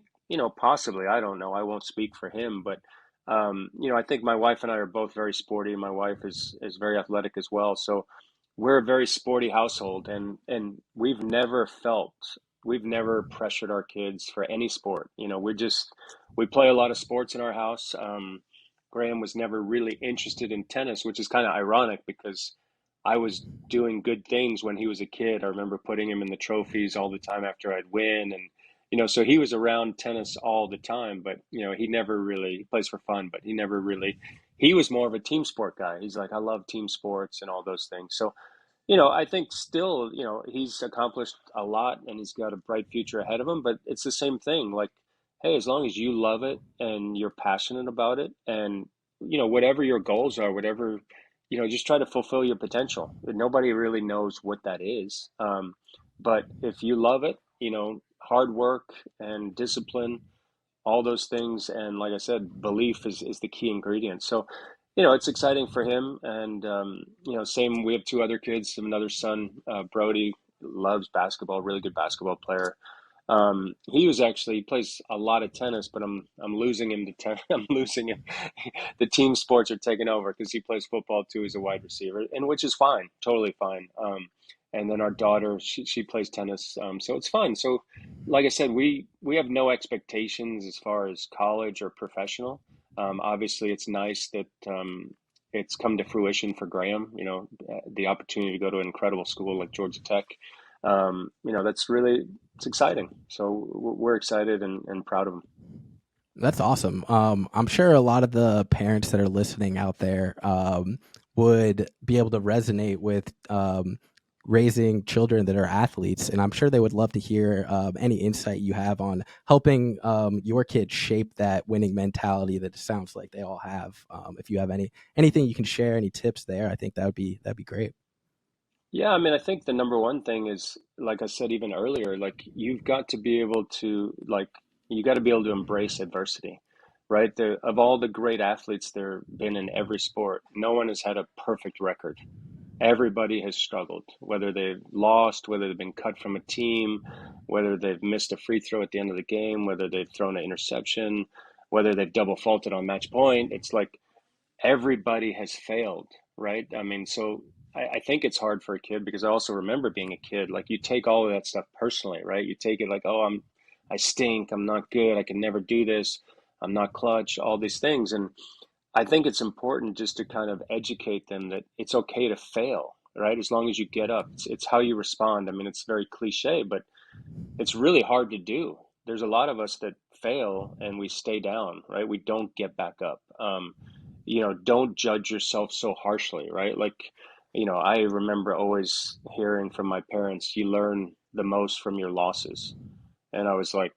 possibly, I don't know, I won't speak for him, but I think my wife and I are both very sporty. My wife is very athletic as well, so we're a very sporty household, and we've never pressured our kids for any sport. We play a lot of sports in our house. Graham was never really interested in tennis, which is kind of ironic because I was doing good things when he was a kid. I remember putting him in the trophies all the time after I'd win. And, so he was around tennis all the time, but, he plays for fun, but he was more of a team sport guy. He's like, I love team sports and all those things. So, I think still, he's accomplished a lot and he's got a bright future ahead of him, but it's the same thing. Like, hey, as long as you love it and you're passionate about it and, whatever your goals are, whatever, just try to fulfill your potential. Nobody really knows what that is. But if you love it, hard work and discipline, all those things, and like I said, belief is the key ingredient. So it's exciting for him, and same, we have two other kids. Another son, Brody, loves basketball, really good basketball player. He plays a lot of tennis, but I'm losing him to I'm losing him. The team sports are taking over because he plays football too. He's a wide receiver, and which is fine, totally fine. And then our daughter, she plays tennis, so it's fun. So, like I said, we have no expectations as far as college or professional. Obviously, it's nice that it's come to fruition for Graham. The opportunity to go to an incredible school like Georgia Tech. That's really, it's exciting. So we're excited and proud of him.
That's awesome. I'm sure a lot of the parents that are listening out there would be able to resonate with raising children that are athletes, and I'm sure they would love to hear any insight you have on helping your kids shape that winning mentality that it sounds like they all have. If you have anything you can share, any tips there, I think that'd be great.
Yeah, I mean, I think the number one thing is, like I said even earlier, like you've got to be able to you got to be able to embrace adversity, right? Of all the great athletes there have been in every sport, no one has had a perfect record. Everybody has struggled, whether they've lost, whether they've been cut from a team, whether they've missed a free throw at the end of the game, whether they've thrown an interception, whether they've double faulted on match point. It's like everybody has failed, right? I mean, so I think it's hard for a kid because I also remember being a kid. Like you take all of that stuff personally, right? You take it like, oh, I stink, I'm not good, I can never do this, I'm not clutch, all these things. And I think it's important just to kind of educate them that it's okay to fail, right? As long as you get up, it's how you respond. I mean, it's very cliche, but it's really hard to do. There's a lot of us that fail and we stay down, right? We don't get back up. Don't judge yourself so harshly, right? Like, I remember always hearing from my parents, you learn the most from your losses. And I was like,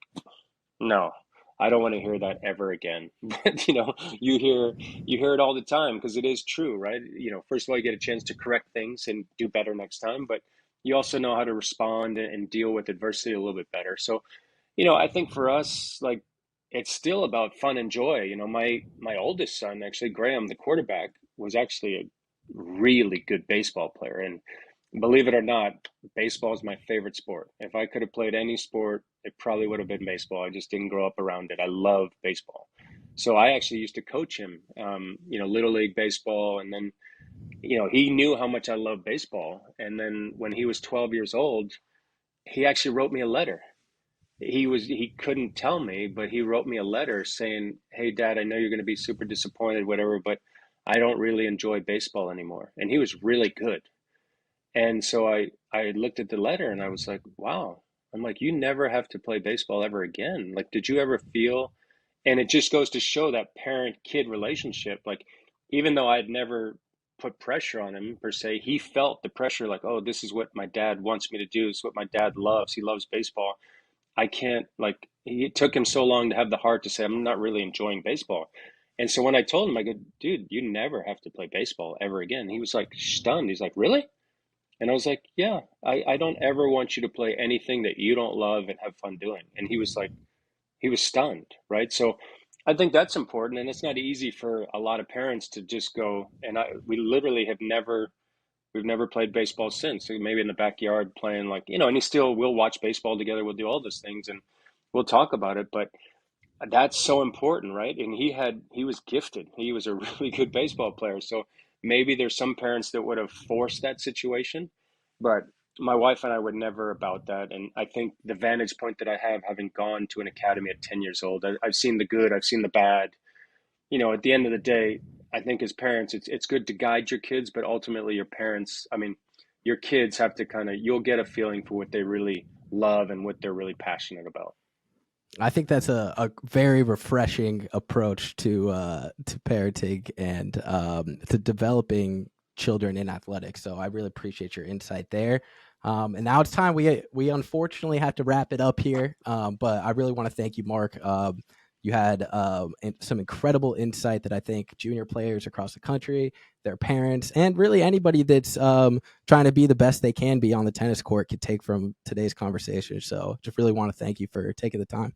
no, I don't want to hear that ever again. But you hear it all the time because it is true, right? First of all, you get a chance to correct things and do better next time, but you also know how to respond and deal with adversity a little bit better. So, I think for us, like it's still about fun and joy. My oldest son, actually, Graham, the quarterback, was actually a really good baseball player. And believe it or not, baseball is my favorite sport. If I could have played any sport, it probably would have been baseball. I just didn't grow up around it. I love baseball. So I actually used to coach him, little league baseball. And then, he knew how much I love baseball. And then when he was 12 years old, he actually wrote me a letter. He couldn't tell me, but he wrote me a letter saying, "Hey, Dad, I know you're going to be super disappointed, whatever, but I don't really enjoy baseball anymore." And he was really good. And so I looked at the letter and I was like, wow. I'm like, you never have to play baseball ever again. Like, did you ever feel? And it just goes to show that parent-kid relationship. Like, even though I'd never put pressure on him per se, he felt the pressure like, oh, this is what my dad wants me to do. This is what my dad loves. He loves baseball. I can't, like, it took him so long to have the heart to say, I'm not really enjoying baseball. And so when I told him, I go, dude, you never have to play baseball ever again. He was like stunned. He's like, really? And I was like, yeah, I don't ever want you to play anything that you don't love and have fun doing. And he was like, he was stunned, right? So I think that's important. And it's not easy for a lot of parents to just go, and we literally we've never played baseball since. So maybe in the backyard playing like, and we'll watch baseball together. We'll do all those things and we'll talk about it. But that's so important, right? And he was gifted. He was a really good baseball player. So maybe there's some parents that would have forced that situation, but my wife and I would never about that. And I think the vantage point that I have, having gone to an academy at 10 years old, I've seen the good, I've seen the bad. At the end of the day, I think as parents, it's good to guide your kids, but ultimately your kids have to you'll get a feeling for what they really love and what they're really passionate about.
I think that's a very refreshing approach to parenting and to developing children in athletics. So I really appreciate your insight there. And now it's time. We unfortunately have to wrap it up here. But I really want to thank you, Mark. You had some incredible insight that I think junior players across the country, their parents, and really anybody that's trying to be the best they can be on the tennis court could take from today's conversation. So just really want to thank you for taking the time.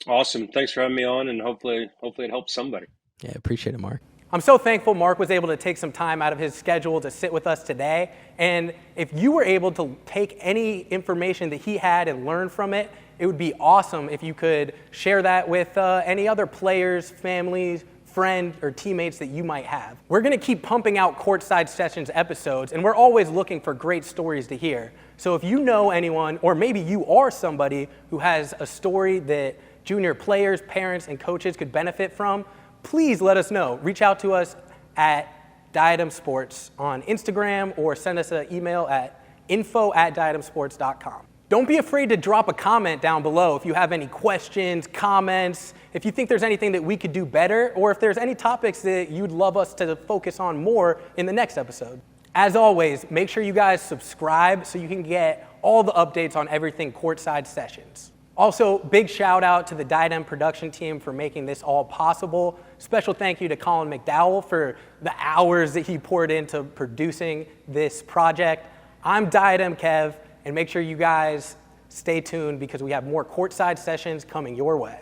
Awesome. Thanks for having me on, and hopefully it helps somebody.
Yeah, appreciate it, Mark.
I'm so thankful Mark was able to take some time out of his schedule to sit with us today. And if you were able to take any information that he had and learn from it, it would be awesome if you could share that with any other players, families, friends, or teammates that you might have. We're going to keep pumping out Courtside Sessions episodes, and we're always looking for great stories to hear. So if you know anyone, or maybe you are somebody who has a story that junior players, parents, and coaches could benefit from, please let us know. Reach out to us at Diadem Sports on Instagram or send us an email at info@diademsports.com. Don't be afraid to drop a comment down below if you have any questions, comments, if you think there's anything that we could do better, or if there's any topics that you'd love us to focus on more in the next episode. As always, make sure you guys subscribe so you can get all the updates on everything Courtside Sessions. Also, big shout out to the Diadem production team for making this all possible. Special thank you to Colin McDowell for the hours that he poured into producing this project. I'm Diadem Kev, and make sure you guys stay tuned because we have more Courtside Sessions coming your way.